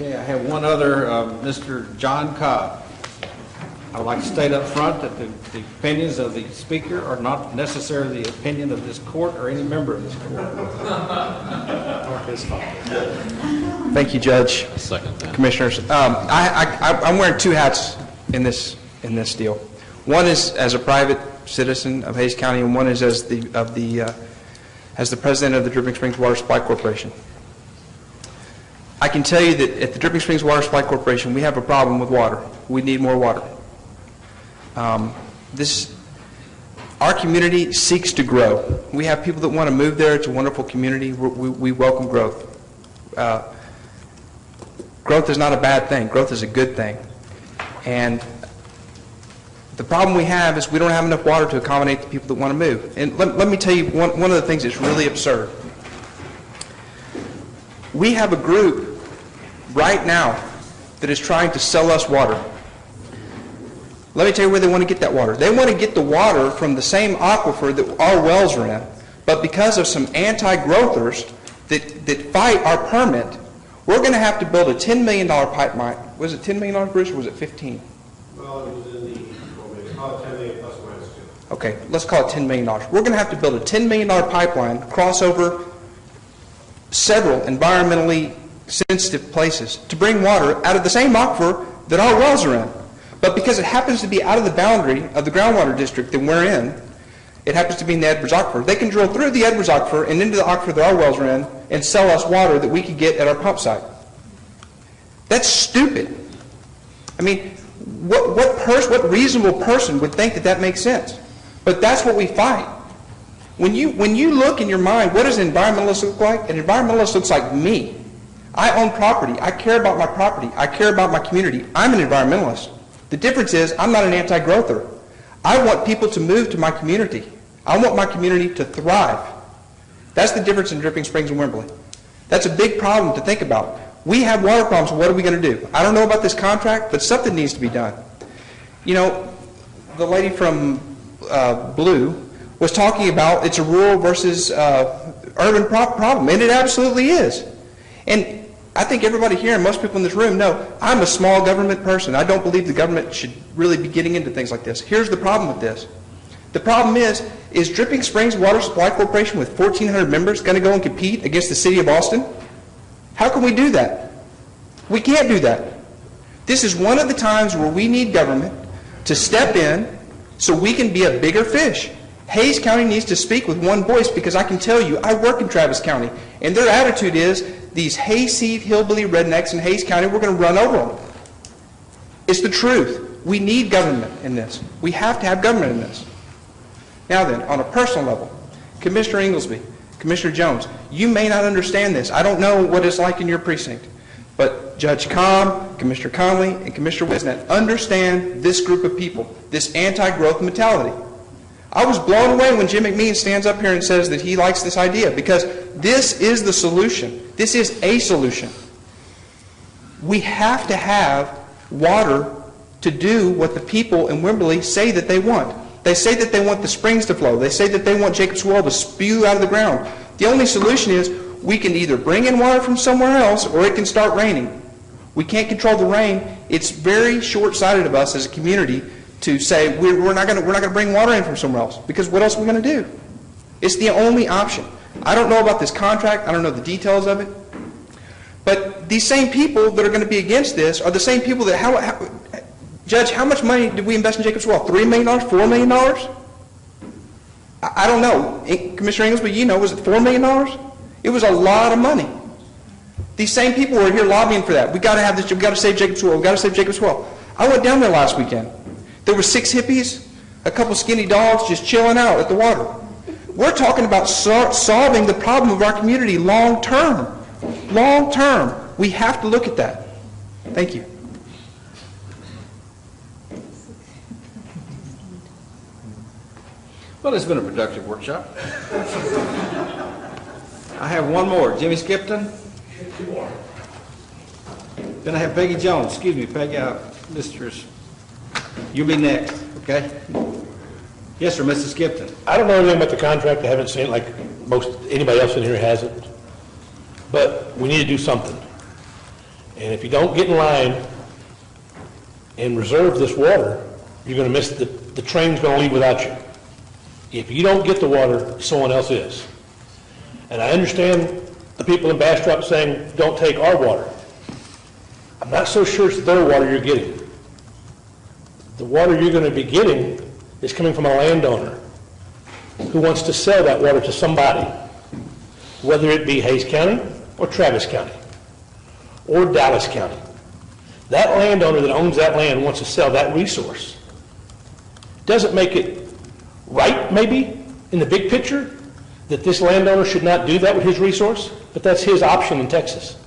Okay, I have one other, Mr. John Cobb. I would like to state up front that the opinions of the speaker are not necessarily the opinion of this court or any member of this court. Thank you, Judge. Second that. Commissioners. I'm wearing two hats in this deal. One is as a private citizen of Hays County, and one is as the president of the Dripping Springs Water Supply Corporation. I can tell you that at the Dripping Springs Water Supply Corporation, we have a problem with water. We need more water. Our community seeks to grow. We have people that want to move there. It's a wonderful community. We welcome growth. Growth is not a bad thing. Growth is a good thing. And the problem we have is we don't have enough water to accommodate the people that want to move. And let me tell you one of the things that's really absurd. We have a group right now that is trying to sell us water. Let me tell you where they want to get that water. They want to get the water from the same aquifer that our wells are in, but because of some anti-growthers that fight our permit, we're going to have to build a $10 million pipeline. Was it $10 million, Bruce, or was it 15? Well, it was in the, call it 10 million plus or minus 2. Okay, let's call it $10 million. We're going to have to build a $10 million pipeline, cross over several environmentally sensitive places to bring water out of the same aquifer that our wells are in. But because it happens to be out of the boundary of the groundwater district that we're in, it happens to be in the Edwards Aquifer, they can drill through the Edwards Aquifer and into the aquifer that our wells are in and sell us water that we could get at our pump site. That's stupid. I mean, what reasonable person would think that that makes sense? But that's what we fight. When you look in your mind, what does an environmentalist look like? An environmentalist looks like me. I own property. I care about my property. I care about my community. I'm an environmentalist. The difference is I'm not an anti-growther. I want people to move to my community. I want my community to thrive. That's the difference in Dripping Springs and Wimberley. That's a big problem to think about. We have water problems. What are we going to do? I don't know about this contract, but something needs to be done. You know, the lady from Blue was talking about it's a rural versus urban problem, and it absolutely is. And I think everybody here and most people in this room know I'm a small government person. I don't believe the government should really be getting into things like this. Here's the problem with this. The problem is Dripping Springs Water Supply Corporation with 1,400 members going to go and compete against the city of Austin? How can we do that? We can't do that. This is one of the times where we need government to step in so we can be a bigger fish. Hays County needs to speak with one voice because I can tell you, I work in Travis County, and their attitude is these hayseed hillbilly rednecks in Hays County, we're going to run over them. It's the truth. We need government in this. We have to have government in this. Now then, on a personal level, Commissioner Inglesby, Commissioner Jones, you may not understand this. I don't know what it's like in your precinct. But Judge Cobb, Commissioner Conley, and Commissioner Wisnet understand this group of people, this anti-growth mentality. I was blown away when Jim McMean stands up here and says that he likes this idea because this is the solution. This is a solution. We have to have water to do what the people in Wimberley say that they want. They say that they want the springs to flow. They say that they want Jacob's Well to spew out of the ground. The only solution is we can either bring in water from somewhere else or it can start raining. We can't control the rain. It's very short-sighted of us as a community to say we're not going to bring water in from somewhere else because what else are we going to do? It's the only option. I don't know about this contract. I don't know the details of it. But these same people that are going to be against this are the same people that Judge, how much money did we invest in Jacob's Well? $3 million? $4 million? I don't know. Commissioner Inglesby, you know, was it $4 million? It was a lot of money. These same people were here lobbying for that. We've got to have this. We've got to save Jacob's Well. We've got to save Jacob's Well. I went down there last weekend. There were 6 hippies, a couple skinny dogs just chilling out at the water. We're talking about solving the problem of our community long term. Long term. We have to look at that. Thank you. Well, it's been a productive workshop. I have one more. Jimmy Skipton. Then I have Peggy Jones. Excuse me, Peggy. Mr. You'll be next, okay? Yes, sir, Mr. Skipton. I don't know anything about the contract. I haven't seen it like most anybody else in here has it. But we need to do something. And if you don't get in line and reserve this water, you're going to miss the train's going to leave without you. If you don't get the water, someone else is. And I understand the people in Bastrop saying, don't take our water. I'm not so sure it's their water you're getting. The water you're going to be getting is coming from a landowner who wants to sell that water to somebody, whether it be Hays County or Travis County or Dallas County. That landowner that owns that land wants to sell that resource. Doesn't make it right, maybe, in the big picture, that this landowner should not do that with his resource, but that's his option in Texas.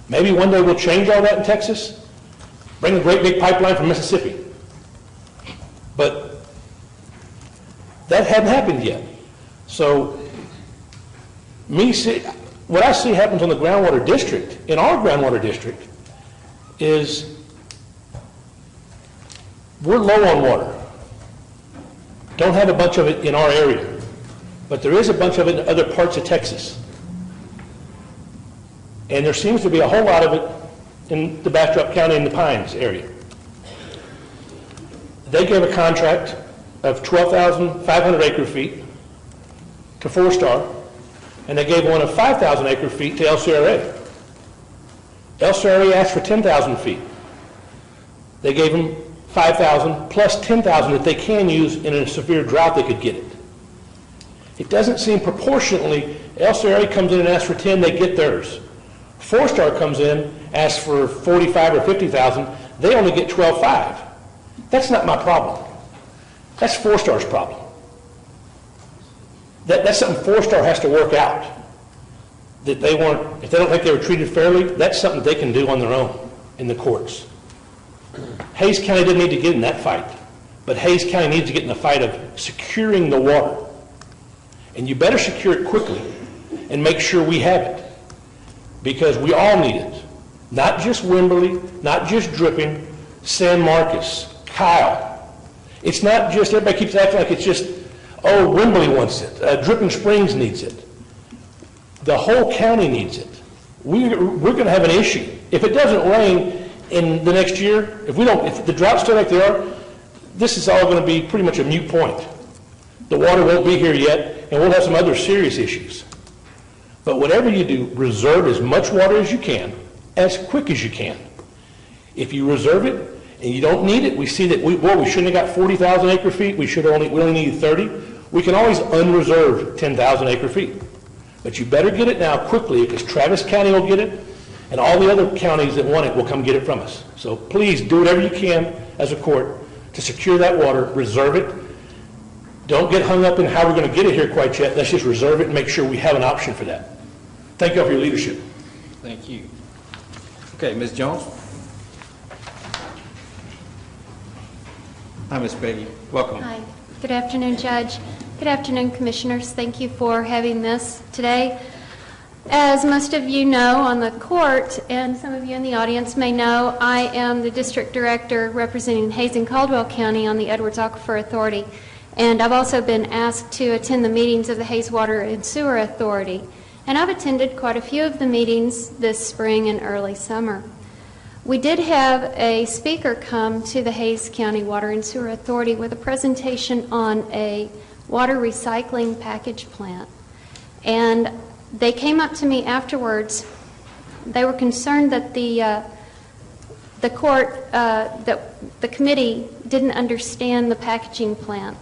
Maybe one day we'll change all that in Texas, bring a great big pipeline from Mississippi. But that hadn't happened yet. So what I see happens on the groundwater district, in our groundwater district, is we're low on water. Don't have a bunch of it in our area, but there is a bunch of it in other parts of Texas. And there seems to be a whole lot of it in the Bastrop County and the Pines area. They gave a contract of 12,500 acre feet to 4-Star, and they gave one of 5,000 acre feet to LCRA. LCRA asked for 10,000 feet. They gave them 5,000 plus 10,000 that they can use in a severe drought they could get it. It doesn't seem proportionately, LCRA comes in and asks for 10, they get theirs. 4-Star comes in, asks for 45 or 50,000, they only get 12.5. That's not my problem. That's 4-Star's problem. That's something 4-Star has to work out. That they weren't, if they don't think they were treated fairly, that's something they can do on their own in the courts. Hays County didn't need to get in that fight, but Hays County needs to get in the fight of securing the water. And you better secure it quickly and make sure we have it, because we all need it. Not just Wimberley, not just Dripping, San Marcos, Kyle. It's not just, everybody keeps acting like it's just, oh, Wimberley wants it, Dripping Springs needs it. The whole county needs it. We're going to have an issue. If it doesn't rain in the next year, if the droughts stay like they are, this is all going to be pretty much a moot point. The water won't be here yet, and we'll have some other serious issues. But whatever you do, reserve as much water as you can, as quick as you can. If you reserve it and you don't need it, we see that we shouldn't have got 40,000 acre feet, we only need 30. We can always unreserve 10,000 acre feet. But you better get it now quickly, because Travis County will get it, and all the other counties that want it will come get it from us. So please do whatever you can as a court to secure that water, reserve it. Don't get hung up in how we're going to get it here quite yet. Let's just reserve it and make sure we have an option for that. Thank you all for your leadership. Thank you. Okay, Ms. Jones. Hi, Ms. Peggy. Welcome. Hi. Good afternoon, Judge. Good afternoon, Commissioners. Thank you for having this today. As most of you know on the court, and some of you in the audience may know, I am the District Director representing Hays and Caldwell County on the Edwards Aquifer Authority. And I've also been asked to attend the meetings of the Hays Water and Sewer Authority. And I've attended quite a few of the meetings this spring and early summer. We did have a speaker come to the Hays County Water and Sewer Authority with a presentation on a water recycling package plant. And they came up to me afterwards. They were concerned that the committee didn't understand the packaging plant.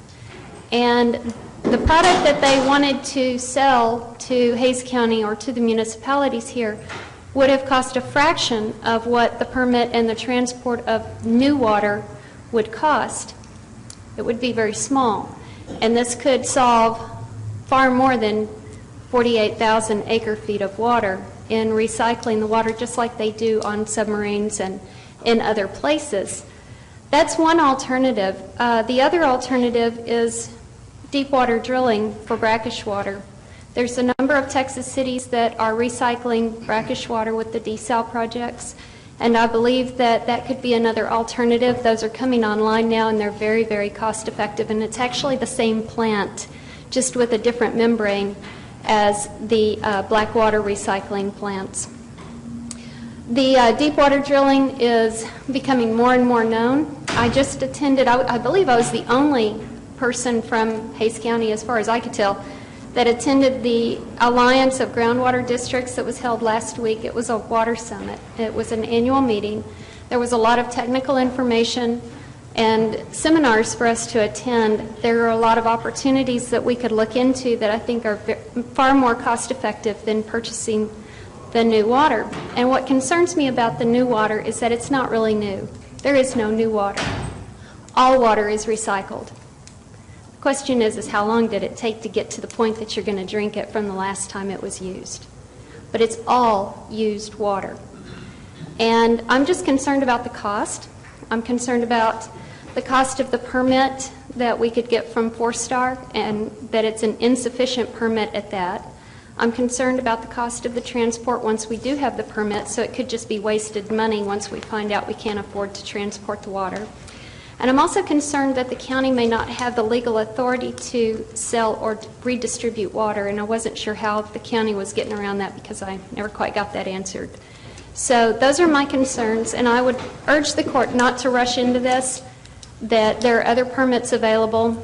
And the product that they wanted to sell to Hays County or to the municipalities here would have cost a fraction of what the permit and the transport of new water would cost. It would be very small. And this could solve far more than 48,000 acre feet of water in recycling the water, just like they do on submarines and in other places. That's one alternative. The other alternative is deep water drilling for brackish water. There's a number of Texas cities that are recycling brackish water with the desal projects, and I believe that that could be another alternative. Those are coming online now, and they're very, very cost effective, and it's actually the same plant, just with a different membrane as the black water recycling plants. The deep water drilling is becoming more and more known. I just attended, I believe I was the only person from Hays County, as far as I could tell, that attended the Alliance of Groundwater Districts that was held last week. It was a water summit. It was an annual meeting. There was a lot of technical information and seminars for us to attend. There are a lot of opportunities that we could look into that I think are far more cost effective than purchasing the new water. And what concerns me about the new water is that it's not really new. There is no new water. All water is recycled. The question is how long did it take to get to the point that you're going to drink it from the last time it was used? But it's all used water. And I'm just concerned about the cost. I'm concerned about the cost of the permit that we could get from 4-Star, and that it's an insufficient permit at that. I'm concerned about the cost of the transport once we do have the permit, so it could just be wasted money once we find out we can't afford to transport the water. And I'm also concerned that the county may not have the legal authority to sell or redistribute water, and I wasn't sure how the county was getting around that because I never quite got that answered. So those are my concerns, and I would urge the court not to rush into this, that there are other permits available.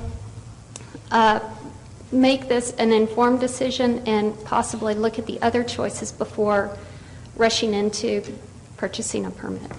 Make this an informed decision and possibly look at the other choices before rushing into purchasing a permit.